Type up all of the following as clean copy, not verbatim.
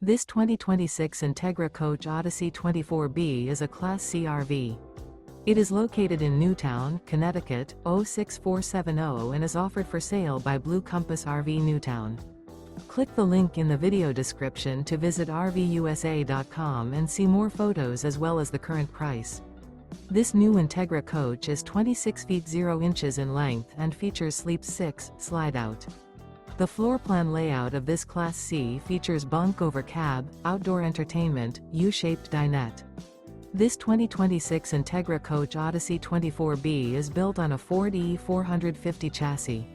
This 2026 Entegra Coach Odyssey 24B is a Class C RV. It is located in Newtown, Connecticut, 06470 and is offered for sale by Blue Compass RV Newtown. Click the link in the video description to visit RVUSA.com and see more photos as well as the current price. This new Entegra coach is 26 feet 0 inches in length and features Sleep 6 Slideout. The floor plan layout of this Class C features bunk over cab, outdoor entertainment, U-shaped dinette. This 2026 Entegra Coach Odyssey 24B is built on a Ford E450 chassis.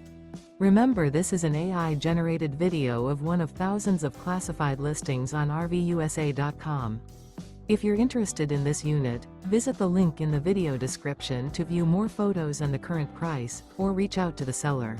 Remember, this is an AI-generated video of one of thousands of classified listings on RVUSA.com. If you're interested in this unit, visit the link in the video description to view more photos and the current price, or reach out to the seller.